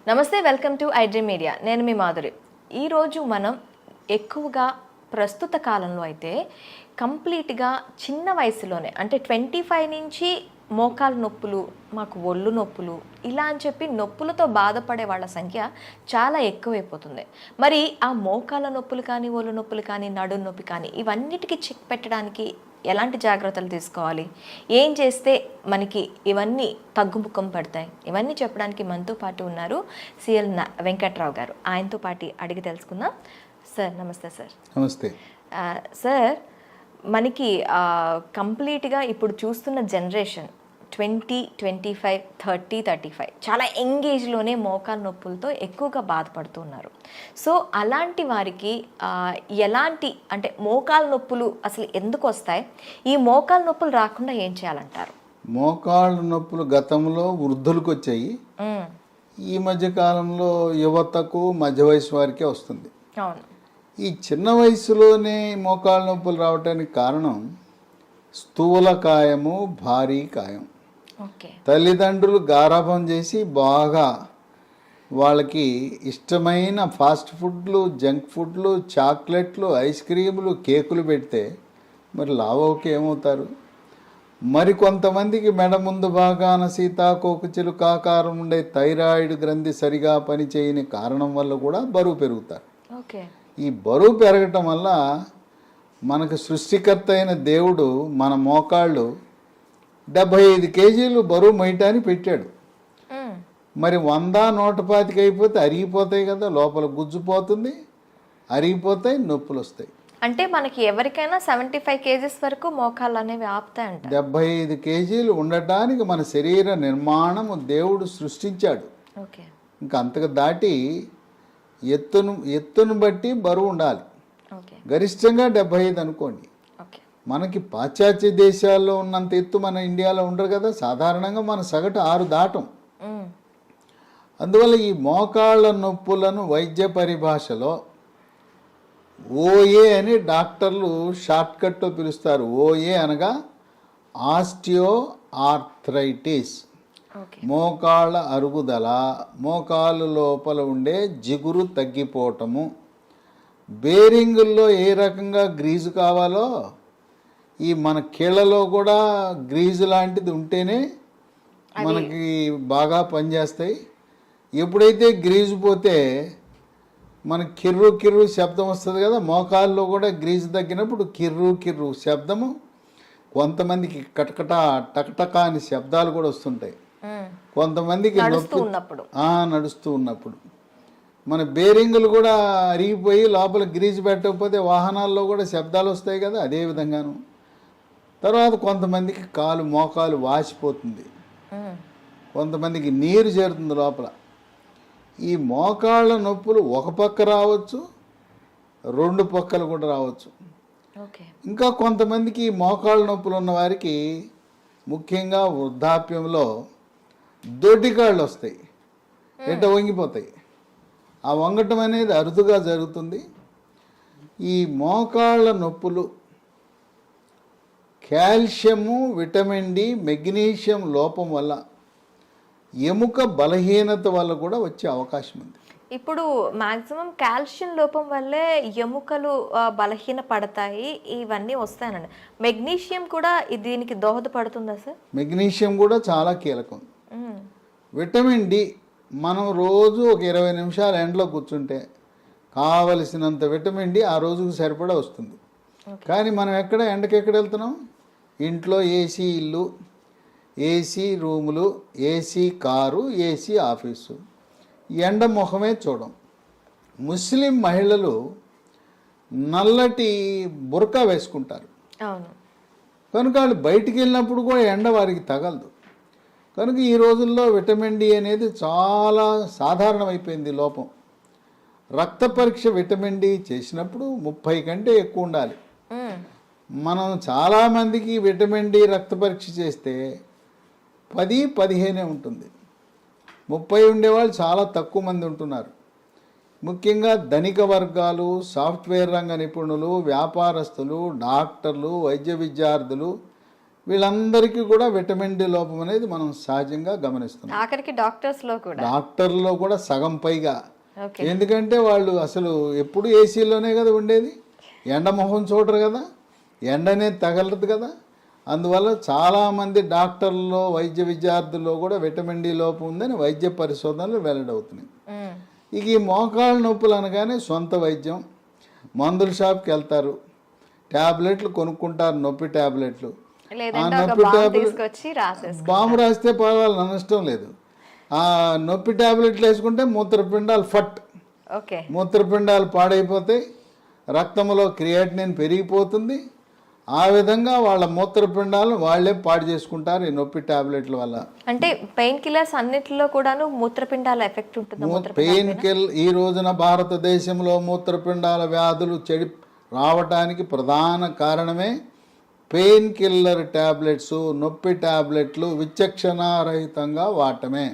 నమస్తే, welcome to iDream media. నేను మీ మాధురి. ఈరోజు మనం ఎక్కువగా ప్రస్తుత కాలంలో అయితే కంప్లీట్గా చిన్న వయసులోనే అంటే 25 నుంచి మోకాలు నొప్పులు, మాకు ఒళ్ళు నొప్పులు ఇలా అని చెప్పి నొప్పులతో బాధపడే వాళ్ళ సంఖ్య చాలా ఎక్కువైపోతుంది. మరి ఆ మోకాల నొప్పులు కానీ, ఒళ్ళు నొప్పులు కానీ, నడుము నొప్పి కానీ ఇవన్నిటికీ చెక్ పెట్టడానికి ఎలాంటి జాగ్రత్తలు తీసుకోవాలి, ఏం చేస్తే మనకి ఇవన్నీ తగ్గుముఖం పడతాయి, ఇవన్నీ చెప్పడానికి మనతో పాటు ఉన్నారు సిఎల్ వెంకట్రావు గారు. ఆయనతో పాటు అడిగి తెలుసుకుందాం. సార్ నమస్తే. సార్ నమస్తే. సార్, మనకి కంప్లీట్గా ఇప్పుడు చూస్తున్న జనరేషన్ 20, 25, 30, 35 చాలా ఎంగేజ్లోనే మోకాలు నొప్పులతో ఎక్కువగా బాధపడుతున్నారు. సో అలాంటి వారికి ఎలాంటి అంటే మోకాలు నొప్పులు అసలు ఎందుకు వస్తాయి, ఈ మోకాలు నొప్పులు రాకుండా ఏం చేయాలంటారు? మోకాళ్ళు నొప్పులు గతంలో వృద్ధులకు వచ్చాయి, ఈ మధ్య కాలంలో యువతకు మధ్య వయసు వారికే వస్తుంది. అవును. ఈ చిన్న వయసులోనే మోకాళ్ళ నొప్పులు రావడానికి కారణం స్థూలకాయము, భారీ కాయం. తల్లిదండ్రులు గారాబం చేసి బాగా వాళ్ళకి ఇష్టమైన ఫాస్ట్ ఫుడ్లు, జంక్ ఫుడ్లు, చాక్లెట్లు, ఐస్ క్రీములు, కేకులు పెడితే మరి లావోకి ఏమవుతారు? మరి కొంతమందికి మెడ ముందు భాగాన సీతాకోకచిలుక ఆకారం ఉండే థైరాయిడ్ గ్రంథి సరిగా పనిచేయని కారణం వల్ల కూడా బరువు పెరుగుతారు. ఈ బరువు పెరగటం వల్ల మనకు సృష్టికర్త అయిన దేవుడు మన మోకాళ్ళు 75 కేజీలు బరువు మొయ్యటానికి పెట్టాడు. మరి 100, 125 అయిపోతే అరిగిపోతాయి కదా, లోపల గుజ్జుపోతుంది, అరిగిపోతాయి, నొప్పులు వస్తాయి. అంటే మనకి ఎవరికైనా 75 కేజీస్ వరకు మోకాళ్ళు అనేవి ఆపుతాయంట. 75 కేజీలు ఉండటానికి మన శరీర నిర్మాణము దేవుడు సృష్టించాడు. ఇంకా అంతకు దాటి ఎత్తును బట్టి బరువు ఉండాలి. గరిష్టంగా 75 అనుకోండి. మనకి పాశ్చాత్య దేశాల్లో ఉన్నంత ఎత్తు మన ఇండియాలో ఉండరు కదా, సాధారణంగా మన సగటు 6 దాటం. అందువల్ల ఈ మోకాళ్ళ నొప్పులను వైద్య పరిభాషలో ఓఏ అని డాక్టర్లు షార్ట్కట్లో పిలుస్తారు. ఓఏ అనగా ఆస్టియో ఆర్థరైటిస్, మోకాళ్ళ అరుగుదల, మోకాలు లోపల ఉండే జిగురు తగ్గిపోవటము. బేరింగుల్లో ఏ రకంగా గ్రీజు కావాలో ఈ మన కీళ్ళలో కూడా గ్రీజు లాంటిది ఉంటేనే మనకి బాగా పనిచేస్తాయి. ఎప్పుడైతే గ్రీజు పోతే మనకి కిర్రు కిర్రు శబ్దం వస్తుంది కదా, మోకాల్లో కూడా గ్రీజు తగ్గినప్పుడు కిర్రు కిర్రు శబ్దము, కొంతమందికి కటకట టకటక అని శబ్దాలు కూడా వస్తుంటాయి. కొంతమందికి నడుస్తూ ఉన్నప్పుడు మన బేరింగులు కూడా అరిగిపోయి లోపల గ్రీజు పెట్టకపోతే వాహనాల్లో కూడా శబ్దాలు వస్తాయి కదా, అదే విధంగాను. తర్వాత కొంతమందికి మోకాలు వాసిపోతుంది, కొంతమందికి నీరు చేరుతుంది లోపల. ఈ మోకాళ్ళ నొప్పులు ఒక పక్క రావచ్చు, 2 పక్కలు కూడా రావచ్చు. ఇంకా కొంతమందికి మోకాళ్ళ నొప్పులు ఉన్న వారికి ముఖ్యంగా వృద్ధాప్యంలో దొడ్డికాళ్ళు వస్తాయి, వంగిపోతాయి. ఆ వంగటం అనేది అరుదుగా జరుగుతుంది. ఈ మోకాళ్ళ నొప్పులు కాల్షియము, విటమిన్ డి, మెగ్నీషియం లోపం వల్ల, ఎముక బలహీనత వల్ల కూడా వచ్చే అవకాశం ఉంది. ఇప్పుడు మాక్సిమం కాల్షియం లోపం వల్లే ఎముకలు బలహీన పడతాయి, ఇవన్నీ వస్తాయనండి. మెగ్నీషియం కూడా దీనికి దోహదపడుతుందా సార్? మెగ్నీషియం కూడా చాలా కీలకం. విటమిన్ డి మనం రోజు ఒక 20 నిమిషాలు ఎండలో కూర్చుంటే కావలసినంత విటమిన్ డి ఆ రోజుకు సరిపడా వస్తుంది. కానీ మనం ఎండకి వెళ్తున్నాం? ఇంట్లో ఏసీ ఇల్లు, ఏసీ రూములు, ఏసీ కారు, ఏసీ ఆఫీసు, ఎండ ముఖమే చూడం. ముస్లిం మహిళలు నల్లటి బుర్కా వేసుకుంటారు కనుక వాళ్ళు బయటికి వెళ్ళినప్పుడు కూడా ఎండ వారికి తగలదు. కనుక ఈ రోజుల్లో విటమిన్ డి అనేది చాలా సాధారణమైపోయింది లోపం. రక్త పరీక్ష విటమిన్ డి చేసినప్పుడు 30 కంటే ఎక్కువ ఉండాలి. మనం చాలామందికి విటమిన్ డి రక్త పరీక్ష చేస్తే 10-15 ఉంటుంది. 30 ఉండేవాళ్ళు చాలా తక్కువ మంది ఉంటున్నారు. ముఖ్యంగా ధనిక వర్గాలు, సాఫ్ట్వేర్ రంగ నిపుణులు, వ్యాపారస్తులు, డాక్టర్లు, వైద్య విద్యార్థులు వీళ్ళందరికీ కూడా విటమిన్ డి లోపం అనేది మనం సహజంగా గమనిస్తున్నాం. ఆఖరికి డాక్టర్స్లో కూడా డాక్టర్లో కూడా సగం పైగా. ఓకే. ఎందుకంటే వాళ్ళు అసలు ఎప్పుడు ఏసీలోనే కదా ఉండేది, ఎండ మొహం చూడరు కదా, ఎండ అనేది తగలదు కదా. అందువల్ల చాలామంది డాక్టర్లలో వైద్య విద్యార్థుల్లో కూడా విటమిన్ డి లోపం ఉందని వైద్య పరిశోధనలు వెల్లడవుతున్నాయి. ఇక ఈ మోకాళ్ళ నొప్పులు అనగానే సొంత వైద్యం, మందుల షాప్కి వెళ్తారు, ట్యాబ్లెట్లు కొనుక్కుంటారు, నొప్పి ట్యాబ్లెట్లు. ఆ నొప్పి ట్యాబ్లెట్ బాంబు రాస్తే పర్వాలేదు, నష్టం లేదు. ఆ నొప్పి ట్యాబ్లెట్లు వేసుకుంటే మూత్రపిండాలు మూత్రపిండాలు పాడైపోతాయి, రక్తంలో క్రియాటినిన్ పెరిగిపోతుంది. ఆ విధంగా వాళ్ళ మూత్రపిండాలను వాళ్ళే పాడు చేసుకుంటారు ఈ నొప్పి ట్యాబ్లెట్ల వల్ల. అంటే పెయిన్ కిల్లర్స్ అన్నిటిలో కూడాను మూత్రపిండాల ఎఫెక్ట్ ఉంటుంది. పెయిన్ కిల్ ఈ రోజున భారతదేశంలో మూత్రపిండాల వ్యాధులు రావటానికి ప్రధాన కారణమే పెయిన్ కిల్లర్ ట్యాబ్లెట్స్, నొప్పి ట్యాబ్లెట్లు విచక్షణారహితంగా వాడటమే.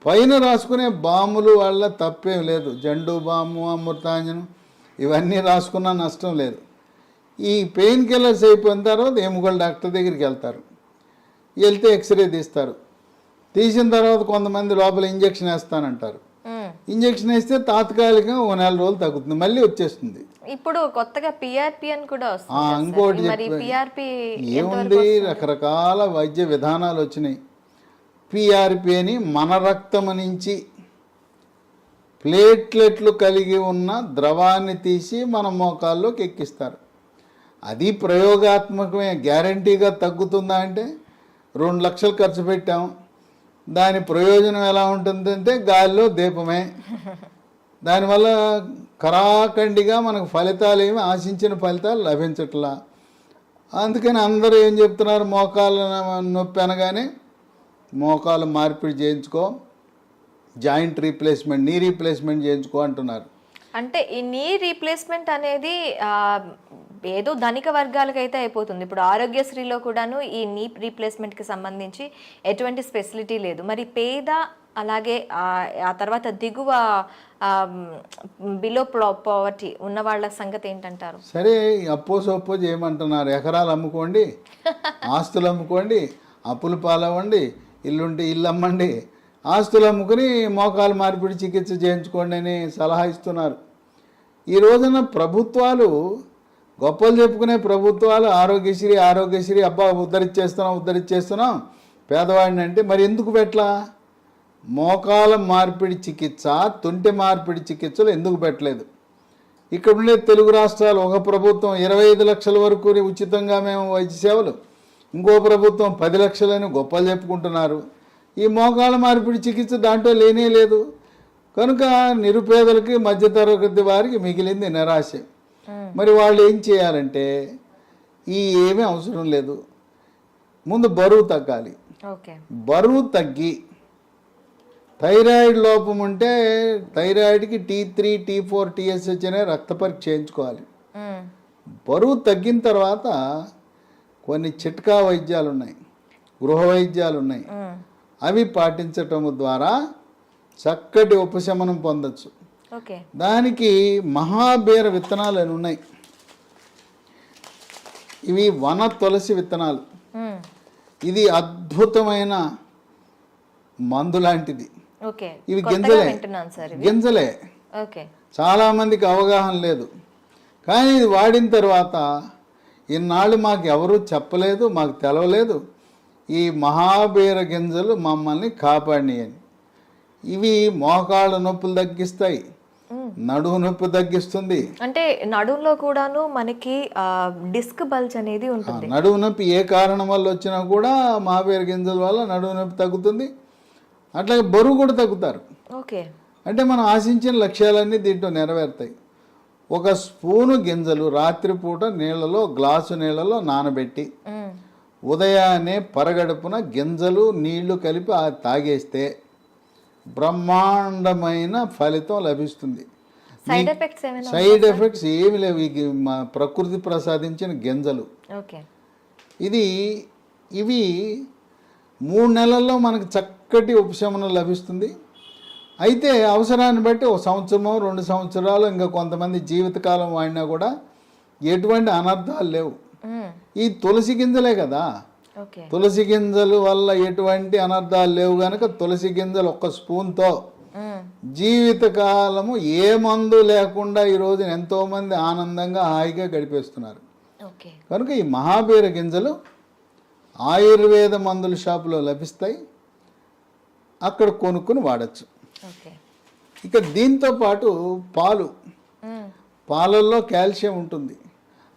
పైన రాసుకునే బాములు వల్ల తప్పేం లేదు, జండు బాము, అమృతాంజనం ఇవన్నీ రాసుకున్నా నష్టం లేదు. ఈ పెయిన్ కిల్లర్స్ అయిపోయిన తర్వాత ఎముకల డాక్టర్ దగ్గరికి వెళ్తారు, వెళ్తే ఎక్స్రే తీస్తారు, తీసిన తర్వాత కొంతమంది లోపల ఇంజక్షన్ వేస్తానంటారు. ఇంజక్షన్ వేస్తే తాత్కాలికంగా 1 నెల రోజులు తగ్గుతుంది, మళ్ళీ వచ్చేస్తుంది. ఇప్పుడు కొత్తగా పిఆర్పి అని కూడా ఇంకోటి ఏముంది, రకరకాల వైద్య విధానాలు వచ్చినాయి. పిఆర్పి అని మన రక్తం నుంచి ప్లేట్లెట్లు కలిగి ఉన్న ద్రవాన్ని తీసి మన మోకాల్లోకి ఎక్కిస్తారు. అది ప్రయోగాత్మకమే, గ్యారంటీగా తగ్గుతుందా అంటే 2 లక్షలు ఖర్చు పెట్టాం, దాని ప్రయోజనం ఎలా ఉంటుందంటే గాలిలో దీపమే. దానివల్ల కరాఖండిగా మనకు ఫలితాలు ఏమి ఆశించిన ఫలితాలు లభించట్లా. అందుకని అందరూ ఏం చెప్తున్నారు, మోకాలు నొప్పి అనగానే మోకాలు మార్పిడి చేయించుకో, జాయింట్ రీప్లేస్మెంట్, నీ రీప్లేస్మెంట్ చేయించుకో అంటున్నారు. అంటే ఈ నీ రీప్లేస్మెంట్ అనేది ఏదో ధనిక వర్గాలకైతే అయిపోతుంది. ఇప్పుడు ఆరోగ్యశ్రీలో కూడాను ఈ నీ రీప్లేస్మెంట్కి సంబంధించి ఎటువంటి స్పెసిలిటీ లేదు. మరి పేద అలాగే ఆ తర్వాత దిగువ బిలో పావర్టీ ఉన్న వాళ్ళ సంగతి ఏంటంటారు? సరే, అప్పో చేయమంటున్నారు, ఎకరాలు అమ్ముకోండి, ఆస్తులు అమ్ముకోండి, అప్పులు పాలవ్వండి, ఇల్లుంటే ఇల్లు అమ్మండి, ఆస్తులు అమ్ముకుని మోకాలు మార్పిడి చికిత్స చేయించుకోండి అని సలహా ఇస్తున్నారు. ఈ రోజున ప్రభుత్వాలు, గొప్పలు చెప్పుకునే ప్రభుత్వాలు ఆరోగ్యశ్రీ అబ్బా ఉద్ధరించేస్తున్నాం పేదవాడిని అంటే, మరి ఎందుకు పెట్టలా? మోకాల మార్పిడి చికిత్స, తుంటి మార్పిడి చికిత్సలు ఎందుకు పెట్టలేదు? ఇక్కడ ఉండే తెలుగు రాష్ట్రాలు, ఒక ప్రభుత్వం 25 లక్షల వరకు ఉచితంగా మేము వైద్య సేవలు, ఇంకో ప్రభుత్వం 10 లక్షలని గొప్పలు చెప్పుకుంటున్నారు. ఈ మోకాల మార్పిడి చికిత్స దాంట్లో లేనే లేదు. కనుక నిరుపేదలకి, మధ్యతరగతి వారికి మిగిలింది నిరాశ. మరి వాళ్ళు ఏం చేయాలంటే, ఏమీ అవసరం లేదు, ముందు బరువు తగ్గాలి. బరువు తగ్గి థైరాయిడ్ లోపం ఉంటే థైరాయిడ్కి T3, T4, TSH అనే రక్త పరీక్ష చేయించుకోవాలి. బరువు తగ్గిన తర్వాత కొన్ని చిట్కా వైద్యాలు ఉన్నాయి, గృహ వైద్యాలు ఉన్నాయి, అవి పాటించటం ద్వారా చక్కటి ఉపశమనం పొందొచ్చు. దానికి మహాబీర విత్తనాలు అని ఉన్నాయి, ఇవి వన తులసి విత్తనాలు. ఇది అద్భుతమైన మందు లాంటిది. ఇవి గింజలే. చాలా మందికి అవగాహన లేదు, కానీ ఇది వాడిన తర్వాత ఇన్నాళ్ళు మాకు ఎవరూ చెప్పలేదు, మాకు తెలవలేదు, ఈ మహాబీర గింజలు మమ్మల్ని కాపాడినాయని. ఇవి మోకాళ్ళ నొప్పులు తగ్గిస్తాయి, నడుము నొప్పి తగ్గిస్తుంది. అంటే నడుములో కూడాను మనకి డిస్క్ బల్జ్ అనేది ఉంటుంది. నడుము నొప్పి ఏ కారణం వల్ల వచ్చినా కూడా మహాబీర గింజల వల్ల నడుము నొప్పి తగ్గుతుంది. అట్లాగే బరువు కూడా తగ్గుతారు. అంటే మనం ఆశించిన లక్ష్యాలన్నీ దీంట్లో నెరవేరుతాయి. 1 స్పూను గింజలు రాత్రిపూట గ్లాసు నీళ్ళలో నానబెట్టి ఉదయాన్నే పరగడుపున గింజలు నీళ్లు కలిపి తాగేస్తే బ్రహ్మాండమైన ఫలితం లభిస్తుంది. సైడ్ ఎఫెక్ట్స్ ఏమి లేవు. ప్రకృతి ప్రసాదించిన గింజలు. ఇవి 3 నెలల్లో మనకు చక్కటి ఉపశమనం లభిస్తుంది. అయితే అవసరాన్ని బట్టి 1 సంవత్సరమో 2 సంవత్సరాలు, ఇంకా కొంతమంది జీవితకాలం వాడినా కూడా ఎటువంటి అనర్థాలు లేవు. ఈ తులసి గింజలే కదా, ఓకే. తులసి గింజలు వల్ల ఎటువంటి అనర్థాలు లేవు కనుక తులసి గింజలు ఒక్క స్పూన్తో జీవితకాలము ఏ మందు లేకుండా ఈ రోజున ఎంతోమంది ఆనందంగా హాయిగా గడిపేస్తున్నారు. ఓకే. కనుక ఈ మహాబీర గింజలు ఆయుర్వేద మందుల షాపులో లభిస్తాయి, అక్కడ కొనుక్కుని వాడచ్చు. ఓకే. ఇక దీంతో పాటు పాలల్లో కాల్షియం ఉంటుంది,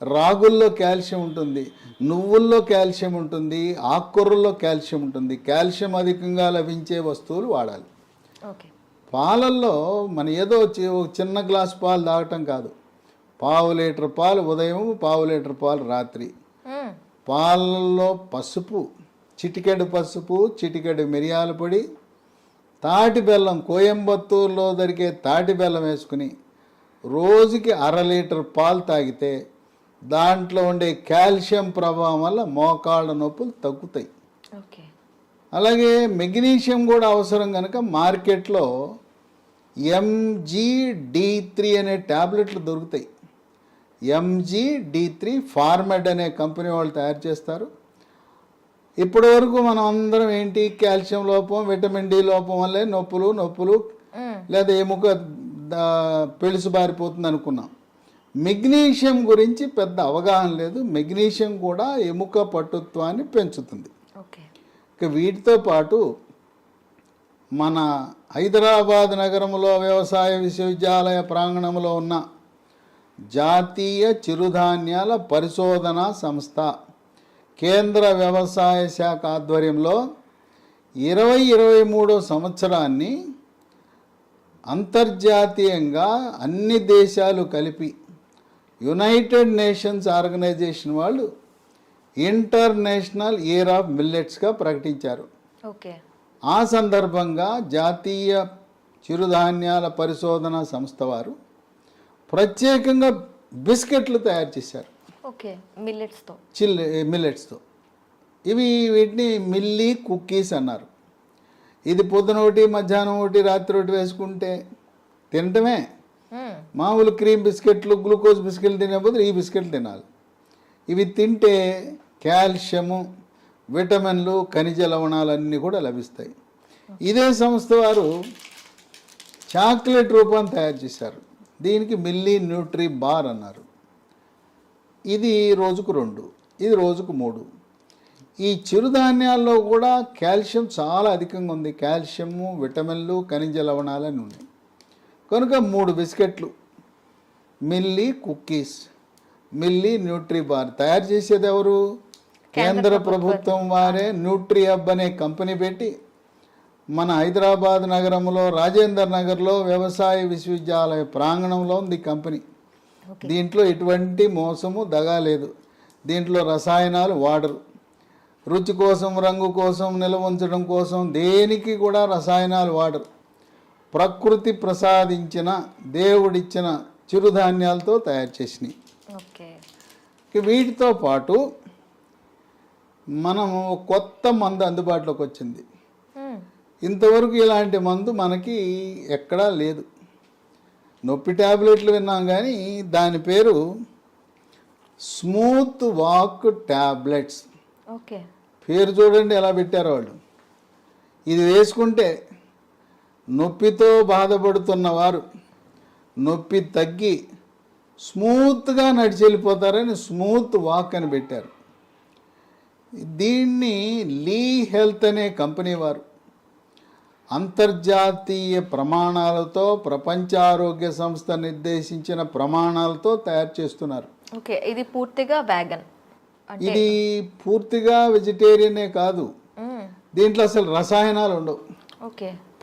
రాగుల్లో కాల్షియం ఉంటుంది, నువ్వుల్లో కాల్షియం ఉంటుంది, ఆకుకూరల్లో కాల్షియం ఉంటుంది. కాల్షియం అధికంగా లభించే వస్తువులు వాడాలి. ఓకే. పాలల్లో మన ఏదో ఒక చిన్న గ్లాస్ పాలు తాగటం కాదు, 1/2 లీటర్ పాలు ఉదయం, 1/2 లీటర్ పాలు రాత్రి. పాలల్లో పసుపు, చిటికెడు పసుపు, చిటికెడు మిరియాల పొడి, తాటి బెల్లం, కోయంబత్తూరులో దొరికే తాటి బెల్లం వేసుకుని రోజుకి 1/2 లీటర్ పాలు తాగితే దాంట్లో ఉండే కాల్షియం ప్రభావం వల్ల మోకాళ్ళ నొప్పులు తగ్గుతాయి. ఓకే. అలాగే మెగ్నీషియం కూడా అవసరం కనుక మార్కెట్లో MGD3 అనే ట్యాబ్లెట్లు దొరుకుతాయి. MGD3 ఫార్మెడ్ అనే కంపెనీ వాళ్ళు తయారు చేస్తారు. ఇప్పటి వరకు మనం అందరం ఏంటి, కాల్షియం లోపం, విటమిన్ డి లోపం వల్లే నొప్పులు లేదా ఎముక పెళుసు బారిపోతుంది అనుకున్నాం. మెగ్నీషియం గురించి పెద్ద అవగాహన లేదు. మెగ్నీషియం కూడా ఎముక పటుత్వాన్ని పెంచుతుంది. ఇక వీటితో పాటు మన హైదరాబాద్ నగరంలో వ్యవసాయ విశ్వవిద్యాలయ ప్రాంగణంలో ఉన్న జాతీయ చిరుధాన్యాల పరిశోధనా సంస్థ కేంద్ర వ్యవసాయ శాఖ ఆధ్వర్యంలో 2023 సంవత్సరాన్ని అంతర్జాతీయంగా అన్ని దేశాలు కలిపి యునైటెడ్ నేషన్స్ ఆర్గనైజేషన్ వాళ్ళు ఇంటర్నేషనల్ ఇయర్ ఆఫ్ మిల్లెట్స్గా ప్రకటించారు. ఓకే. ఆ సందర్భంగా జాతీయ చిరుధాన్యాల పరిశోధన సంస్థ వారు ప్రత్యేకంగా బిస్కెట్లు తయారు చేశారు. ఓకే. మిల్లెట్స్తో. మిల్లెట్స్తో. వీటిని మిల్లీ కుక్కీస్ అన్నారు. ఇది పొద్దున ఒకటి, మధ్యాహ్నం ఒకటి, రాత్రి ఒకటి వేసుకుంటే తినటమే. మామూలు క్రీమ్ బిస్కెట్లు, గ్లూకోజ్ బిస్కెట్లు తినే బదులు ఈ బిస్కెట్లు తినాలి. ఇవి తింటే కాల్షియము, విటమిన్లు, ఖనిజ లవణాలన్నీ కూడా లభిస్తాయి. ఇదే సంస్థ వారు చాక్లెట్ రూపాన్ని తయారు చేశారు. దీనికి మిల్లీ న్యూట్రీ బార్ అన్నారు. ఇది రోజుకు 2, ఇది రోజుకు 3. ఈ చిరుధాన్యాల్లో కూడా కాల్షియం చాలా అధికంగా ఉంది. కాల్షియము, విటమిన్లు, ఖనిజ లవణాలని ఉన్నాయి. కనుక 3 బిస్కెట్లు, milli cookies, milli Nutri bar తయారు చేసేది ఎవరు? కేంద్ర ప్రభుత్వం వారే న్యూట్రీ హబ్ అనే కంపెనీ పెట్టి మన హైదరాబాద్ నగరంలో రాజేందర్ నగర్లో వ్యవసాయ విశ్వవిద్యాలయ ప్రాంగణంలో ఉంది కంపెనీ. దీంట్లో ఎటువంటి మోసము దగా లేదు. దీంట్లో రసాయనాలు వాడరు. రుచి కోసం, రంగు కోసం, నిల్వ ఉంచడం కోసం దేనికి కూడా రసాయనాలు వాడరు. ప్రకృతి ప్రసాదించిన, దేవుడిచ్చిన చిరుధాన్యాలతో తయారు చేసినాయి. వీటితో పాటు మనము కొత్త మందు అందుబాటులోకి వచ్చింది. ఇంతవరకు ఇలాంటి మందు మనకి ఎక్కడా లేదు. నొప్పి ట్యాబ్లెట్లు విన్నాం కానీ దాని పేరు స్మూత్ వాక్ ట్యాబ్లెట్స్. పేరు చూడండి ఎలా పెట్టారో వాళ్ళు. ఇది వేసుకుంటే నొప్పితో బాధపడుతున్న వారు నొప్పి తగ్గి స్మూత్గా నడిచి వెళ్ళిపోతారని స్మూత్ వాక్ అని పెట్టారు. దీన్ని లీ హెల్త్ అనే కంపెనీ వారు అంతర్జాతీయ ప్రమాణాలతో, ప్రపంచ ఆరోగ్య సంస్థ నిర్దేశించిన ప్రమాణాలతో తయారు చేస్తున్నారు. ఇది పూర్తిగా వేగన్. ఇది పూర్తిగా వెజిటేరియనే కాదు, దీంట్లో అసలు రసాయనాలు ఉండవు.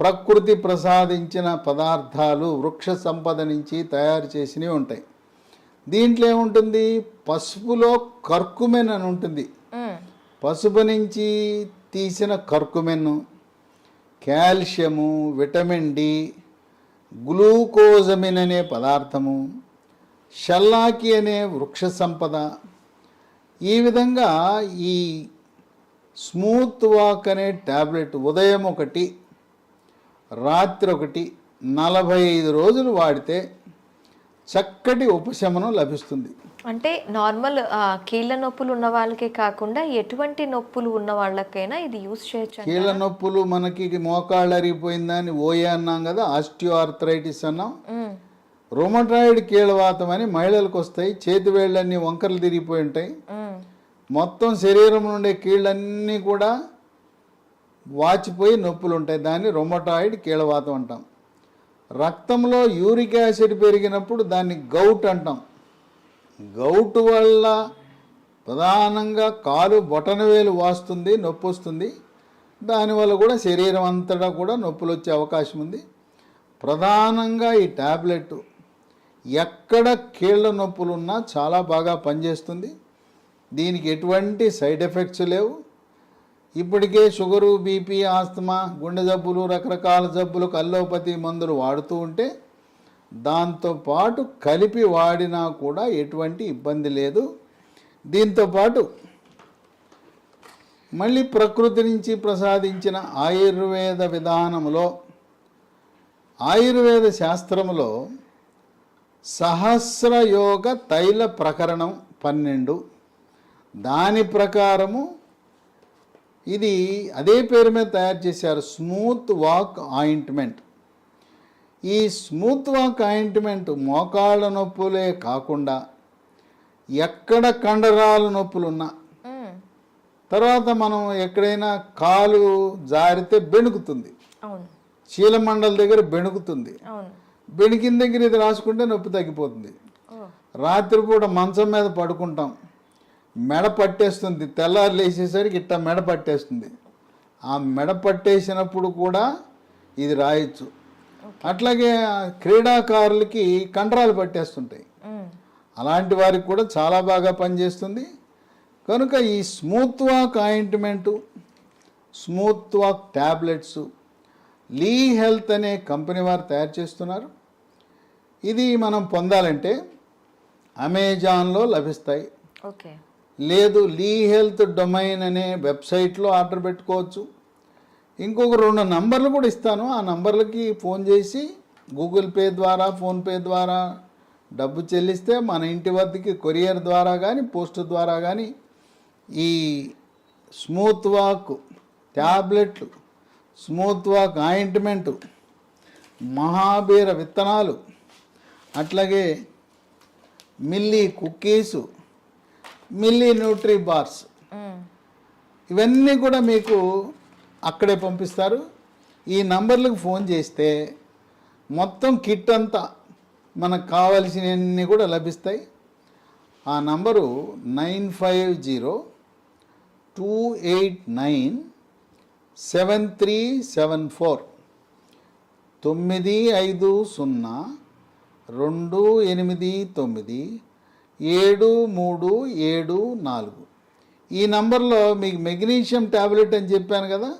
ప్రకృతి ప్రసాదించిన పదార్థాలు, వృక్ష సంపద నుంచి తయారు చేసినవి ఉంటాయి. దీంట్లో ఏముంటుంది? పసుపులో కర్కుమెన్ అని ఉంటుంది. పసుపు నుంచి తీసిన కర్కుమెన్, కాల్షియము, విటమిన్ డి, గ్లూకోజమిన్ అనే పదార్థము, షల్లాకి అనే వృక్ష సంపద. ఈ విధంగా ఈ స్మూత్ వాక్ అనే ట్యాబ్లెట్ ఉదయం 1, రాత్రి 1, 45 రోజులు వాడితే చక్కటి ఉపశమనం లభిస్తుంది. అంటే నార్మల్ కీళ్ళ నొప్పులు ఉన్న వాళ్ళకే కాకుండా ఎటువంటి నొప్పులు ఉన్న వాళ్ళకైనా ఇది యూస్ చేయొచ్చు. కీళ్ళ నొప్పులు మనకి మోకాళ్ళు అరిగిపోయిందని ఓయే అన్నాం కదా, ఆస్టియో ఆర్థరైటిస్ అన్నాం. రొమటాయిడ్ కీళ్ళవాతం అని మహిళలకు వస్తాయి. చేతి వేళ్ళన్నీ వంకరలు తిరిగిపోయి ఉంటాయి. మొత్తం శరీరం నుండే కీళ్ళన్నీ కూడా వాచిపోయి నొప్పులు ఉంటాయి. దాన్ని రొమటాయిడ్ కీళ్ళవాతం అంటాం. రక్తంలో యూరిక్ యాసిడ్ పెరిగినప్పుడు దాన్ని గౌట్ అంటాం. గౌట్ వల్ల ప్రధానంగా కాలు బొటనవేలు వాస్తుంది, నొప్పి వస్తుంది. దానివల్ల కూడా శరీరం అంతటా కూడా నొప్పులు వచ్చే అవకాశం ఉంది. ప్రధానంగా ఈ ట్యాబ్లెట్ ఎక్కడ కీళ్ళ నొప్పులు ఉన్నా చాలా బాగా పనిచేస్తుంది. దీనికి ఎటువంటి సైడ్ ఎఫెక్ట్స్ లేవు. ఇప్పటికే షుగరు, బీపీ, ఆస్తమా, గుండె జబ్బులు, రకరకాల జబ్బులకు అల్లోపతి మందులు వాడుతూ ఉంటే దాంతోపాటు కలిపి వాడినా కూడా ఎటువంటి ఇబ్బంది లేదు. దీంతోపాటు మళ్ళీ ప్రకృతి నుంచి ప్రసాదించిన ఆయుర్వేద విధానంలో, ఆయుర్వేద శాస్త్రంలో సహస్రయోగ తైల ప్రకరణం 12, దాని ప్రకారము ఇది అదే పేరు మీద తయారు చేశారు, స్మూత్ వాక్ ఆయింట్మెంట్. ఈ స్మూత్ వాక్ ఆయింట్మెంట్ మోకాళ్ళ నొప్పులే కాకుండా ఎక్కడ కండరాల నొప్పులున్నా, తర్వాత మనం ఎక్కడైనా కాలు జారితే బెణుకుతుంది, చీలమండల దగ్గర బెణుకుతుంది, బెణికిన దగ్గర ఇది రాసుకుంటే నొప్పి తగ్గిపోతుంది. రాత్రిపూట మంచం మీద పడుకుంటాం, మెడ పట్టేస్తుంది, తెల్లారు లేచేసరికి ఇట్లా మెడ పట్టేస్తుంది. ఆ మెడ పట్టేసినప్పుడు కూడా ఇది రాయొచ్చు. అట్లాగే క్రీడాకారులకి కండరాలు పట్టేస్తుంటాయి, అలాంటి వారికి కూడా చాలా బాగా పనిచేస్తుంది. కనుక ఈ smooth walk ointment, smooth walk tablets Lee Health అనే కంపెనీ వారు తయారు చేస్తున్నారు. ఇది మనం పొందాలంటే అమెజాన్లో లభిస్తాయి. ఓకే, లేదు లీ హెల్త్ డొమైన్ అనే వెబ్సైట్లో ఆర్డర్ పెట్టుకోవచ్చు. ఇంకొక 2 నంబర్లు కూడా ఇస్తాను. ఆ నంబర్లకి ఫోన్ చేసి గూగుల్ పే ద్వారా, ఫోన్పే ద్వారా డబ్బు చెల్లిస్తే మన ఇంటి వద్దకి కొరియర్ ద్వారా కానీ, పోస్ట్ ద్వారా కానీ ఈ స్మూత్ వాక్ ట్యాబ్లెట్లు, స్మూత్ వాక్ ఆయింట్మెంటు, మహాబీర విత్తనాలు, అట్లాగే మిల్లీ కుక్కీసు, మిల్లీ న్యూట్రీ బార్స్, ఇవన్నీ కూడా మీకు అక్కడే పంపిస్తారు. ఈ నంబర్లకు ఫోన్ చేస్తే మొత్తం కిట్ అంతా మనకు కావలసినవన్నీ కూడా లభిస్తాయి. ఆ నంబరు 9502897374 952897374. ఈ నంబర్లో మీకు మెగ్నీషియం ట్యాబ్లెట్ అని చెప్పాను కదా,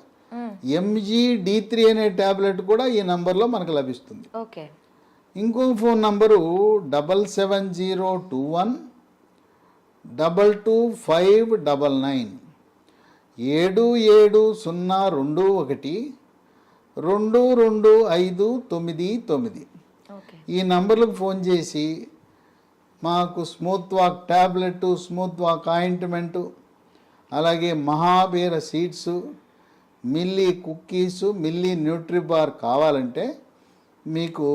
MGD3 అనే ట్యాబ్లెట్ కూడా ఈ నంబర్లో మనకు లభిస్తుంది. ఓకే, ఇంకో ఫోన్ నంబరు 7702122599 770221222599. ఈ నంబర్లకు ఫోన్ చేసి మాకు smooth walk tablet, smooth walk ointment, అలాగే మహాబీర సీడ్స్, మిల్లీ కుక్కీసు, మిల్లీ న్యూట్రీబార్ కావాలంటే మీకు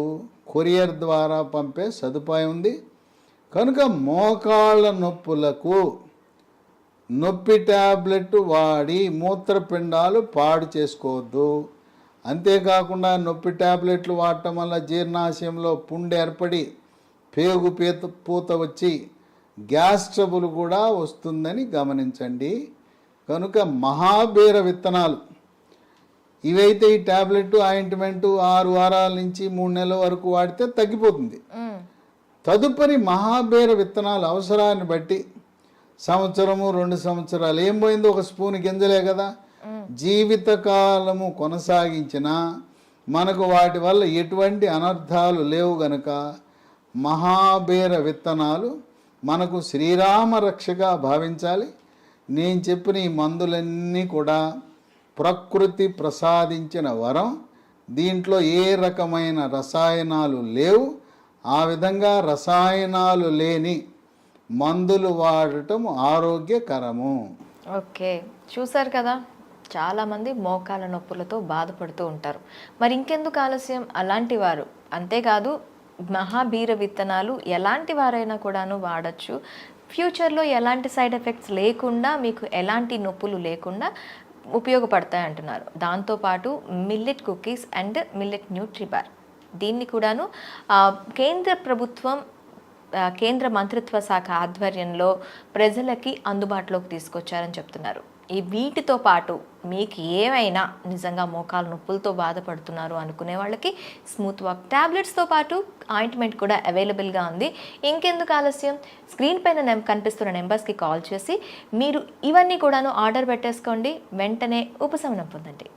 కొరియర్ ద్వారా పంపే సదుపాయం ఉంది. కనుక మోకాళ్ళ నొప్పులకు నొప్పి ట్యాబ్లెట్ వాడి మూత్రపిండాలు పాడు చేసుకోవద్దు. అంతేకాకుండా నొప్పి ట్యాబ్లెట్లు వాడటం వల్ల జీర్ణాశయంలో పుండు ఏర్పడి పేగు పూత వచ్చి గ్యాస్ ట్రబుల్ కూడా వస్తుందని గమనించండి. కనుక మహాబీర విత్తనాలు ఇవైతే ఈ ట్యాబ్లెట్ ఆయింట్మెంటు 6 వారాల నుంచి 3 నెలల వరకు వాడితే తగ్గిపోతుంది. తదుపరి మహాబీర విత్తనాలు అవసరాన్ని బట్టి సంవత్సరము 2 సంవత్సరాలు ఏం పోయిందో, ఒక స్పూన్ గింజలే కదా, జీవితకాలము కొనసాగించినా మనకు వాటి వల్ల ఎటువంటి అనర్థాలు లేవు గనుక మహాబీర విత్తనాలు మనకు శ్రీరామ రక్షగా భావించాలి. నేను చెప్పిన ఈ మందులన్నీ కూడా ప్రకృతి ప్రసాదించిన వరం. దీంట్లో ఏ రకమైన రసాయనాలు లేవు. ఆ విధంగా రసాయనాలు లేని మందులు వాడటం ఆరోగ్యకరము. ఓకే, చూసారు కదా, చాలామంది మోకాల నొప్పులతో బాధపడుతూ ఉంటారు. మరి ఇంకెందుకు ఆలస్యం? అలాంటి వారు అంతేకాదు, మహాబీర విత్తనాలు ఎలాంటి వారైనా కూడాను వాడచ్చు. ఫ్యూచర్లో ఎలాంటి సైడ్ ఎఫెక్ట్స్ లేకుండా, మీకు ఎలాంటి నొప్పులు లేకుండా ఉపయోగపడతాయి అంటున్నారు. దాంతోపాటు మిల్లెట్ కుకీస్ అండ్ మిల్లెట్ న్యూట్రిబార్, దీన్ని కూడాను కేంద్ర ప్రభుత్వం కేంద్ర మంత్రిత్వ శాఖ ఆధ్వర్యంలో ప్రజలకి అందుబాటులోకి తీసుకొచ్చారని చెప్తున్నారు. ఈ వీటితో పాటు మీకు ఏమైనా నిజంగా మోకాలు నొప్పులతో బాధపడుతున్నారు అనుకునే వాళ్ళకి స్మూత్ వాక్ ట్యాబ్లెట్స్తో పాటు ఆయింట్మెంట్ కూడా అవైలబుల్గా ఉంది. ఇంకెందుకు ఆలస్యం? స్క్రీన్ పైన కనిపిస్తున్న నెంబర్స్కి కాల్ చేసి మీరు ఇవన్నీ కూడాను ఆర్డర్ పెట్టేసుకోండి. వెంటనే ఉపశమనం పొందండి.